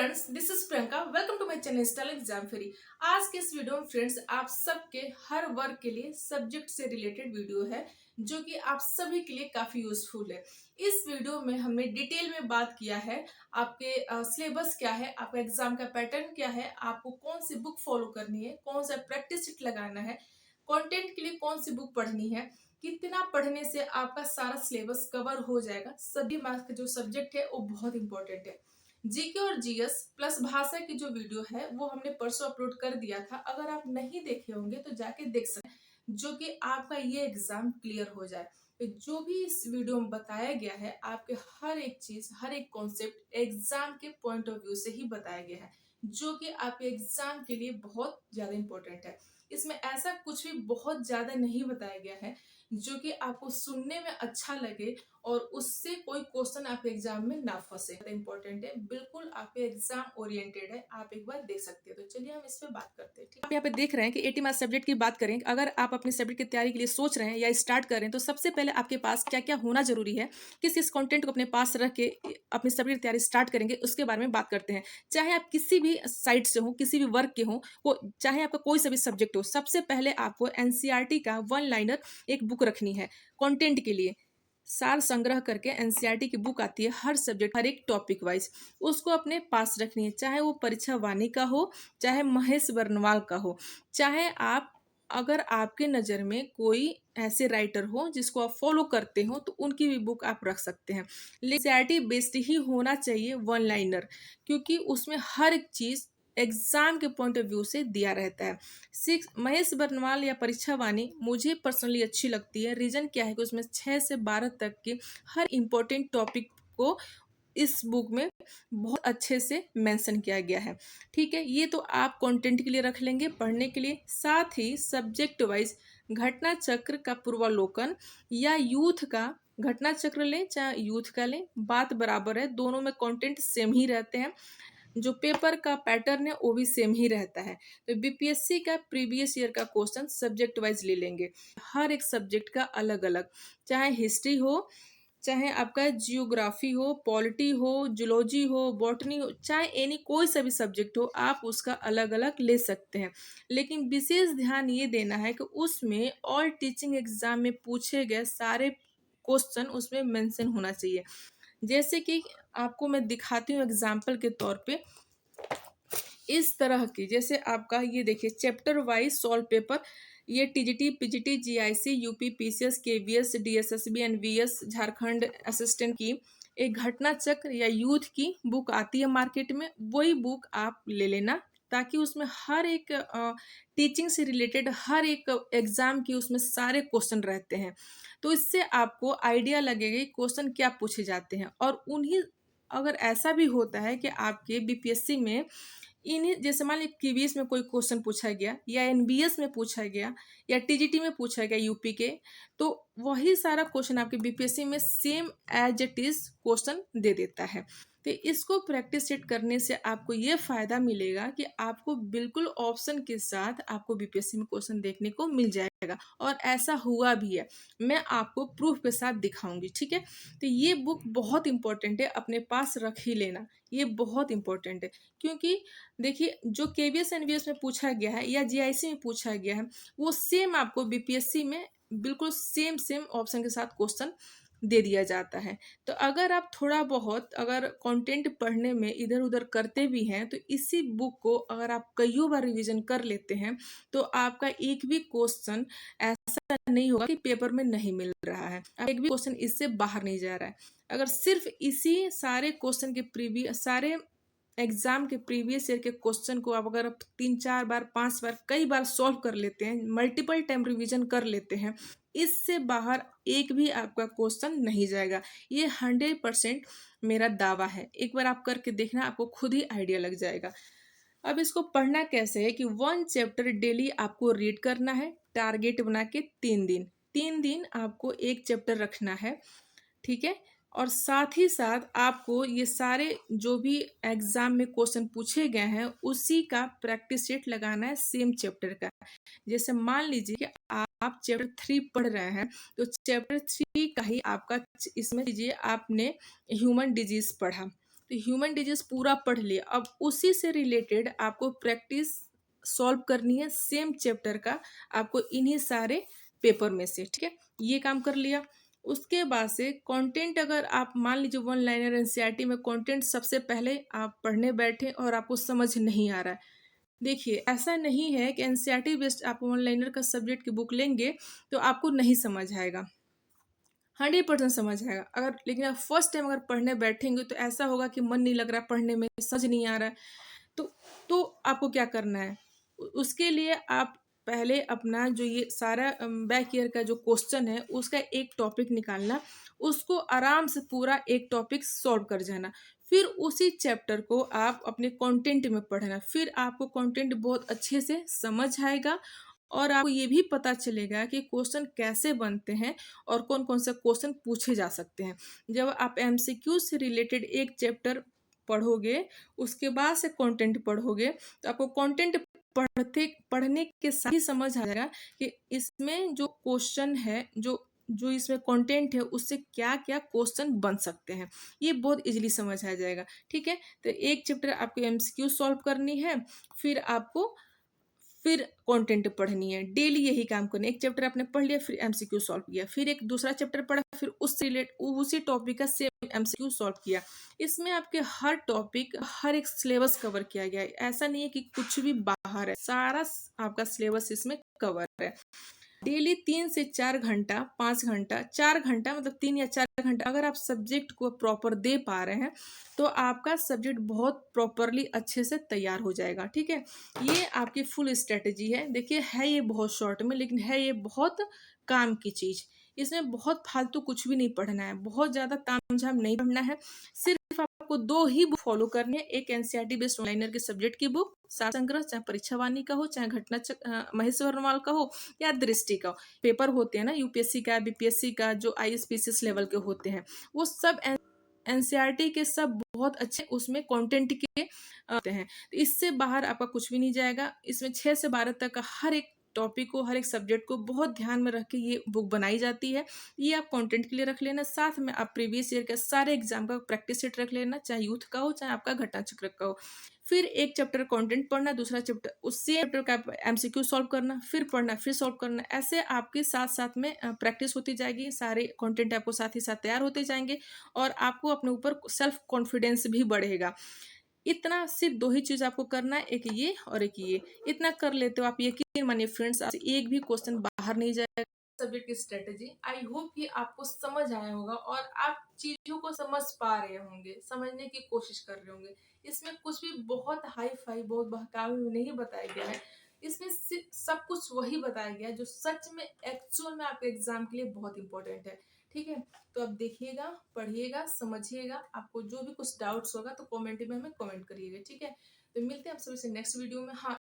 Friends, this is Priyanka. Welcome to my channel style exam free. आज के इस video में फ्रेंड्स आप सबके हर वर्ग के लिए सब्जेक्ट से रिलेटेड वीडियो है जो कि आप सभी के लिए काफी यूजफुल है। इस वीडियो में हमने डिटेल में बात किया है आपके सिलेबस क्या है, आपका एग्जाम का पैटर्न क्या है, आपको कौन सी बुक फॉलो करनी है, कौन सा प्रैक्टिस शीट लगाना है, कंटेंट के लिए कौन सी बुक पढ़नी है, कितना पढ़ने से आपका सारा सिलेबस कवर हो जाएगा। सभी मार्क्स का जो सब्जेक्ट है वो बहुत इंपॉर्टेंट है। जीके और जीएस प्लस भाषा की जो वीडियो है वो हमने परसों अपलोड कर दिया था। अगर आप नहीं देखे होंगे तो जाके देख सकते हैं, जो कि आपका ये एग्जाम क्लियर हो जाए। तो जो भी इस वीडियो में बताया गया है आपके हर एक चीज, हर एक कॉन्सेप्ट एग्जाम के पॉइंट ऑफ व्यू से ही बताया गया है, जो कि आपके एग्जाम के लिए बहुत ज्यादा इंपॉर्टेंट है। इसमें ऐसा कुछ भी बहुत ज्यादा नहीं बताया गया है जो कि आपको सुनने में अच्छा लगे और उससे कोई क्वेश्चन आपके एग्जाम में ना फंसे। इंपॉर्टेंट है, बिल्कुल आपके एग्जाम ओरिएंटेड है, आप एक बार देख सकते हैं। तो चलिए हम इस पे बात करते हैं। ठीक, आप यहाँ पे देख रहे हैं कि 80 मार्क्स सब्जेक्ट की बात करें। अगर आप अपने सब्जेक्ट की तैयारी के लिए सोच रहे हैं या स्टार्ट कर रहे हैं तो सबसे पहले आपके पास क्या क्या होना जरूरी है, किस कंटेंट को अपने पास रख के अपने सब्जेक्ट की तैयारी स्टार्ट करेंगे, उसके बारे में बात करते हैं। चाहे आप किसी भी साइड से हो, किसी भी वर्ग के हो, चाहे आपका कोई सा भी सब्जेक्ट हो, सबसे पहले आपको एनसीईआरटी का वन लाइनर एक बुक रखनी है कंटेंट के लिए। सार संग्रह करके एनसीईआरटी की बुक आती है हर सब्जेक्ट, हर एक टॉपिक वाइज, उसको अपने पास रखनी है। चाहे वो परीक्षा वाणी का हो, चाहे महेश वर्णवाल का हो, चाहे आप, अगर आपके नज़र में कोई ऐसे राइटर हो जिसको आप फॉलो करते हो तो उनकी भी बुक आप रख सकते हैं। एनसीईआरटी बेस्ड ही होना चाहिए वन लाइनर, क्योंकि उसमें हर एक चीज़ एग्जाम के पॉइंट ऑफ व्यू से दिया रहता है। सिक्स महेश बर्नवाल या परीक्षा वाणी मुझे पर्सनली अच्छी लगती है। रीजन क्या है कि उसमें 6 से 12 तक के हर इंपॉर्टेंट टॉपिक को इस बुक में बहुत अच्छे से मेंशन किया गया है। ठीक है, ये तो आप कंटेंट के लिए रख लेंगे पढ़ने के लिए। साथ ही सब्जेक्ट वाइज घटना चक्र का पूर्वावलोकन या यूथ का घटना चक्र लें चाहे यूथ का लें, बात बराबर है, दोनों में कंटेंट सेम ही रहते हैं। जो पेपर का पैटर्न है वो भी सेम ही रहता है। तो बीपीएससी का प्रीवियस ईयर का क्वेश्चन सब्जेक्ट वाइज ले लेंगे, हर एक सब्जेक्ट का अलग अलग, चाहे हिस्ट्री हो, चाहे आपका जियोग्राफी हो, पॉलिटी हो, जूलॉजी हो, बॉटनी हो, चाहे एनी कोई सा भी सब्जेक्ट हो, आप उसका अलग अलग ले सकते हैं। लेकिन विशेष ध्यान ये देना है कि उसमें ऑल टीचिंग एग्जाम में पूछे गए सारे क्वेश्चन उसमें मेंशन होना चाहिए। जैसे कि आपको मैं दिखाती हूँ एग्जाम्पल के तौर पे, इस तरह की, जैसे आपका ये देखिए चैप्टर वाइज सॉल्व पेपर, ये TGT, PGT, GIC, UP, PCS, KVS, DSSB, NVS, Jharkhand assistant की एक घटना चक्र या यूथ की बुक आती है मार्केट में, वही बुक आप ले लेना, ताकि उसमें हर एक टीचिंग से रिलेटेड हर एक एग्जाम की उसमें सारे क्वेश्चन रहते हैं। तो इससे आपको आइडिया लगेगा कि क्वेश्चन क्या पूछे जाते हैं। और उन्हीं, अगर ऐसा भी होता है कि आपके बीपीएससी में इन्हीं, जैसे मान लीजिए केवीएस में कोई क्वेश्चन पूछा गया या एनबीएस में पूछा गया या टीजीटी में पूछा गया यूपी के, तो वही सारा क्वेश्चन आपके बीपीएससी में same as it is question दे देता है। तो इसको प्रैक्टिस सेट करने से आपको ये फायदा मिलेगा कि आपको बिल्कुल ऑप्शन के साथ आपको बीपीएससी में क्वेश्चन देखने को मिल जाएगा। और ऐसा हुआ भी है, मैं आपको प्रूफ के साथ दिखाऊंगी। ठीक है, तो ये बुक बहुत इंपॉर्टेंट है, अपने पास रख ही लेना, ये बहुत इंपॉर्टेंट है। क्योंकि देखिए जो केवीएस एनवीएस में पूछा गया है या जीआईसी में पूछा गया है, वो सेम आपको बीपीएससी में बिल्कुल सेम सेम ऑप्शन के साथ क्वेश्चन दे दिया जाता है। तो अगर आप थोड़ा बहुत अगर कंटेंट पढ़ने में इधर उधर करते भी हैं तो इसी बुक को अगर आप कईयों बार रिवीजन कर लेते हैं तो आपका एक भी क्वेश्चन ऐसा नहीं होगा कि पेपर में नहीं मिल रहा है, एक भी क्वेश्चन इससे बाहर नहीं जा रहा है। अगर सिर्फ इसी सारे क्वेश्चन के प्रीवियस, सारे एग्जाम के प्रीवियस ईयर के क्वेश्चन को आप अगर 3-4 बार 5 बार कई बार सॉल्व कर लेते हैं, मल्टीपल टाइम रिवीजन कर लेते हैं, इससे बाहर एक भी आपका क्वेश्चन नहीं जाएगा। ये 100% मेरा दावा है। एक बार आप करके देखना, आपको खुद ही आइडिया लग जाएगा। अब इसको पढ़ना कैसे है कि 1 चैप्टर डेली आपको रीड करना है, टारगेट बना के 3 दिन, 3 दिन आपको एक चैप्टर रखना है। ठीक है, और साथ ही साथ आपको ये सारे जो भी एग्जाम में क्वेश्चन पूछे गए हैं उसी का प्रैक्टिस सेट लगाना है सेम चैप्टर का। जैसे मान लीजिए कि आप चैप्टर 3 पढ़ रहे हैं तो चैप्टर 3 का ही आपका, इसमें लीजिए आपने ह्यूमन डिजीज पढ़ा, तो ह्यूमन डिजीज पूरा पढ़ लिया, अब उसी से रिलेटेड आपको प्रैक्टिस सॉल्व करनी है सेम चैप्टर का, आपको इन्हीं सारे पेपर में से, ठीक है। ये काम कर लिया। उसके बाद से कंटेंट, अगर आप मान लीजिए वन लाइनर एनसीईआरटी में कंटेंट सबसे पहले आप पढ़ने बैठे और आपको समझ नहीं आ रहा है, देखिए ऐसा नहीं है कि एनसीईआरटी बेस्ड आप वन लाइनर का सब्जेक्ट की बुक लेंगे तो आपको नहीं समझ आएगा, 100% समझ आएगा। अगर लेकिन आप फर्स्ट टाइम अगर पढ़ने बैठेंगे तो ऐसा होगा कि मन नहीं लग रहा पढ़ने में, समझ नहीं आ रहा है। तो तो आपको क्या करना है, उसके लिए आप पहले अपना जो ये सारा बैक ईयर का जो क्वेश्चन है उसका एक टॉपिक निकालना, उसको आराम से पूरा एक टॉपिक सॉल्व कर जाना, फिर उसी चैप्टर को आप अपने कंटेंट में पढ़ना, फिर आपको कंटेंट बहुत अच्छे से समझ आएगा और आपको ये भी पता चलेगा कि क्वेश्चन कैसे बनते हैं और कौन कौन सा क्वेश्चन पूछे जा सकते हैं। जब आप एमसीक्यू से रिलेटेड एक चैप्टर पढ़ोगे, उसके बाद से कंटेंट पढ़ोगे, तो आपको कंटेंट पढ़ने के साथ ही समझ आ जाएगा कि इसमें जो क्वेश्चन है, जो जो इसमें कंटेंट है उससे क्या क्या क्वेश्चन बन सकते हैं, ये बहुत इजीली समझ आ जाएगा, ठीक है। तो एक चैप्टर आपको एमसीक्यू सॉल्व करनी है, फिर आपको फिर कंटेंट पढ़नी है, डेली यही काम करना है। एक चैप्टर आपने पढ़ लिया, फिर एमसीक्यू सॉल्व किया, फिर एक दूसरा चैप्टर पढ़ा, फिर उससे रिलेट उसी टॉपिक का सेम एमसीक्यू सॉल्व किया। इसमें आपके हर टॉपिक, हर एक सिलेबस कवर किया गया है, ऐसा नहीं है कि कुछ भी बाहर है, सारा आपका सिलेबस इसमें कवर है। डेली 3 से 4 घंटा, 5 घंटा, 4 घंटा, मतलब 3 या 4 घंटा अगर आप सब्जेक्ट को प्रॉपर दे पा रहे हैं तो आपका सब्जेक्ट बहुत प्रॉपरली अच्छे से तैयार हो जाएगा, ठीक है। ये आपकी फुल स्ट्रेटेजी है। देखिए है ये बहुत शॉर्ट में, लेकिन है ये बहुत काम की चीज़। इसमें बहुत फालतू कुछ भी नहीं पढ़ना है, बहुत ज़्यादा तामझाम नहीं पढ़ना है। सिर्फ आपको दो ही बुक फॉलो करनी है, एक एनसीईआरटी बेस्ड ऑनलाइनर के सब्जेक्ट की बुक सार संग्रह, चाहे परीक्षा वाणी का हो, चाहे महेश वर्णवाल का हो या दृष्टि का। पेपर होते हैं ना यूपीएससी का, बीपीएससी का, जो आईएसपीसीएस लेवल के होते हैं, वो सब एनसीईआरटी के सब बहुत अच्छे उसमें कंटेंट के होते हैं। तो इससे बाहर आपका कुछ भी नहीं जाएगा। इसमें 6 से 12 तक का हर एक टॉपिक को, हर एक सब्जेक्ट को बहुत ध्यान में रख के ये बुक बनाई जाती है। ये आप कंटेंट के लिए रख लेना, साथ में आप प्रीवियस ईयर का सारे एग्जाम का प्रैक्टिस सेट रख लेना, चाहे यूथ का हो चाहे आपका घटना चक्र का हो। फिर एक चैप्टर कंटेंट पढ़ना, दूसरा चैप्टर उसी चैप्टर का एमसीक्यू सॉल्व करना, फिर पढ़ना, फिर सॉल्व करना, ऐसे आपके साथ साथ में प्रैक्टिस होती जाएगी, सारे कंटेंट आपको साथ ही साथ तैयार होते जाएंगे और आपको अपने ऊपर सेल्फ कॉन्फिडेंस भी बढ़ेगा। इतना सिर्फ दो ही चीज आपको करना है, एक ये और एक ये। इतना कर लेते हो आप, यकीन मानिए फ्रेंड्स, आपसे एक भी क्वेश्चन बाहर नहीं जाएगा। सब्जेक्ट की स्ट्रेटेजी आई होप कि आपको समझ आया होगा और आप चीजों को समझ पा रहे होंगे, समझने की कोशिश कर रहे होंगे। इसमें कुछ भी बहुत हाई फाई, बहुत बहकावे में नहीं बताया गया है। इसमें सब कुछ वही बताया गया है जो सच में एक्चुअल में आपके एग्जाम के लिए बहुत इंपॉर्टेंट है, ठीक है। तो अब देखिएगा, पढ़िएगा, समझिएगा। आपको जो भी कुछ डाउट्स होगा तो कमेंट में हमें कमेंट करिएगा, ठीक है। तो मिलते हैं आप सभी से नेक्स्ट वीडियो में। हाँ,